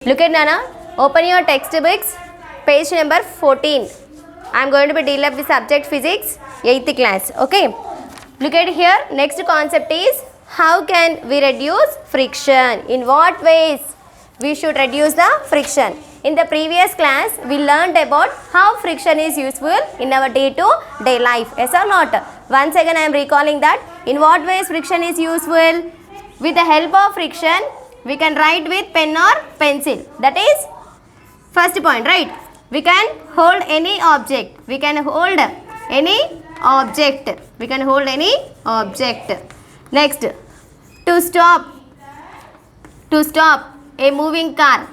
Look at Nana. Open your textbooks. Page number 14. I am going to be dealing up with subject physics, 8th class. Okay. Look at here. Next concept is how can we reduce friction? In what ways we should reduce the friction? In the previous class, we learned about how friction is useful in our day-to-day life. Yes or not? Once again, I am recalling that. In what ways friction is useful? With the help of friction, we can write with pen or pencil. That is first point, right? We can hold any object. We can hold any object. We can hold any object. Next, to stop a moving car,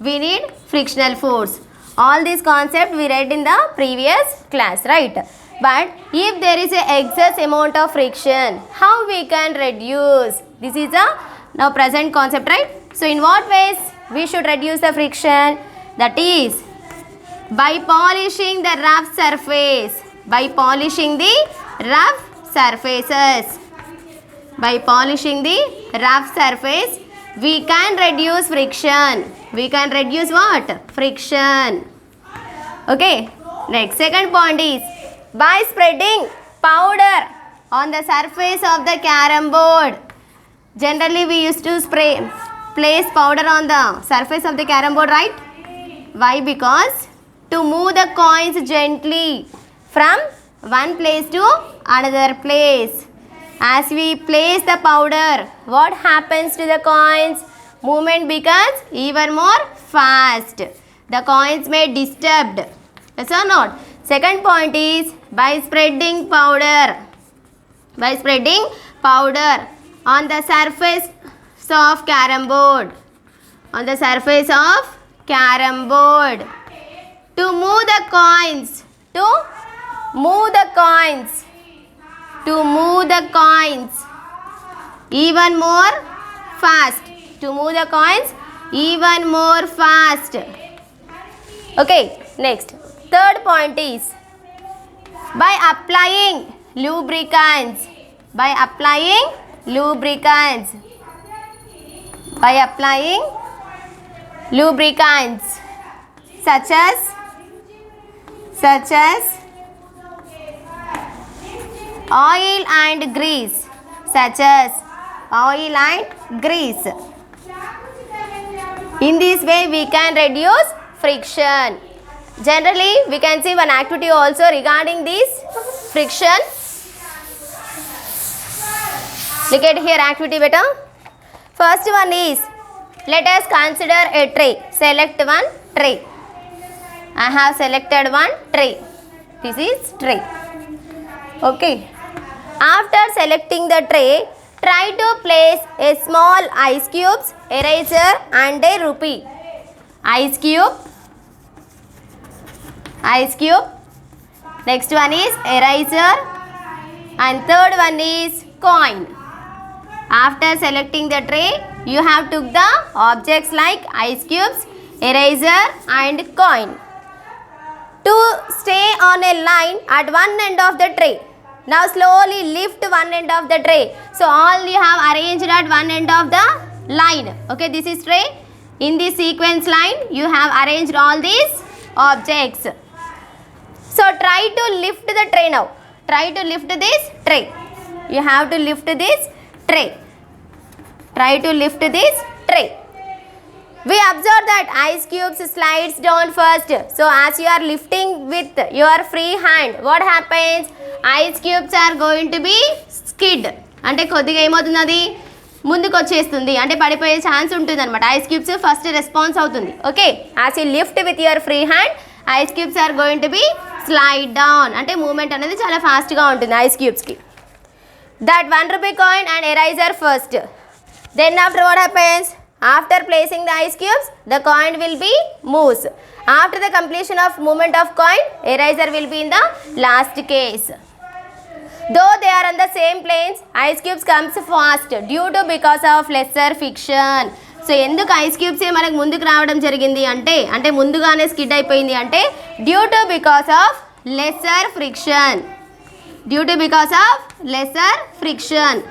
we need frictional force. All these concepts we read in the previous class, right? But if there is an excess amount of friction, how we can reduce? This is a now present concept, right? So in what ways we should reduce the friction? That is by polishing the rough surface. By polishing the rough surfaces. By polishing the rough surface, we can reduce friction. We can reduce what? Friction. Okay. Next, second point is by spreading powder on the surface of the carom board. Generally, we used to place powder on the surface of the carom board, right? Why? Because to move the coins gently from one place to another place. As we place the powder, what happens to the coins? Movement becomes even more fast. The coins may disturbed. Yes or not? Second point is by spreading powder. By spreading powder on the surface of carom board. On the surface of carom board. To move the coins. To move the coins. To move the coins even more fast. To move the coins even more fast. Okay, next. Third point is by applying lubricants. By applying lubricants. By applying lubricants such as oil and grease. Such as oil and grease. In this way, we can reduce friction. Generally, we can see one activity also regarding this friction. Look at here activity beta. First one is, let us consider a tray. Select one tray. I have selected one tray. This is tray. Okay. After selecting the tray, try to place a small ice cubes, eraser and a rupee. Ice cube. Next one is eraser. And third one is coin. After selecting the tray, you have took the objects like ice cubes, eraser and coin. To stay on a line at one end of the tray. Now slowly lift one end of the tray. So all you have arranged at one end of the line. Okay, this is tray. In this sequence line, you have arranged all these objects. So try to lift the tray now. Try to lift this tray. You have to lift this tray. Try to lift this tray. We observe that ice cubes slides down first. So as you are lifting with your free hand, what happens? Ice cubes are going to be skid. అంటే కొద్దిగా ఏమవుతుంది అది ముందుకు వచ్చేస్తుంది అంటే పడిపోయే chance ఉంటుంది అనమాట ఐస్ క్యూబ్స్ ఫస్ట్ రెస్పాన్స్ అవుతుంది okay as you lift with your free hand ice cubes are going to be slide down అంటే మూమెంట్ అనేది చాలా ఫాస్ట్గా ఉంటుంది ఐస్ క్యూబ్స్కి that 1 rupee coin and eraser first. Then after what happens? After placing the ice cubes, the coin will be moves. After the completion of movement of coin, eraser will be in the last case. Though they are on the same planes, ice cubes comes fast due to because of lesser friction. So ఎందుకు ice క్యూబ్సే మనకు ముందుకు రావడం జరిగింది అంటే ముందుగానే skid అయిపోయింది అంటే due to because of lesser friction.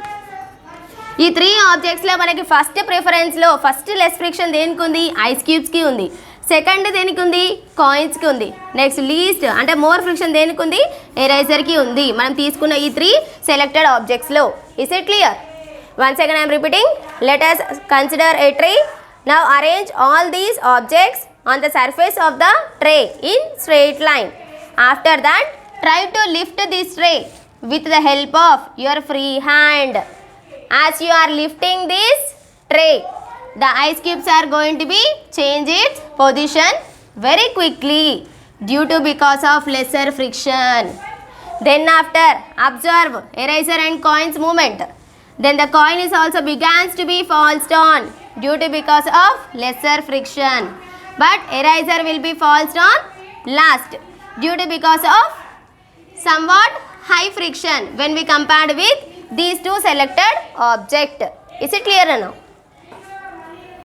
ఈ 3 ఆబ్జెక్ట్స్లో మనకి ఫస్ట్ ప్రిఫరెన్స్లో ఫస్ట్ లెస్ ఫ్రిక్షన్ దేనికి ఉంది, ఐస్ క్యూబ్స్కి ఉంది. సెకండ్ దేనికి ఉంది, కాయిన్స్కి ఉంది. నెక్స్ట్ లీస్ట్ అంటే మోర్ ఫ్రిక్షన్ దేనికి ఉంది, ఎరేజర్కి ఉంది. మనం తీసుకున్న ఈ 3 సెలెక్టెడ్ ఆబ్జెక్ట్స్లో. Is it clear? Once again I am repeating. Let us consider a tray. Now arrange all these objects on the surface of the tray in straight line. After that, try to lift this tray with the help of your free hand. As you are lifting this tray, the ice cubes are going to be change its position very quickly due to because of lesser friction. Then after, observe eraser and coins movement. Then the coin is also begins to be falls down due to because of lesser friction. But eraser will be falls down last due to because of somewhat high friction when we compared with these 2 selected object. Is it clear now?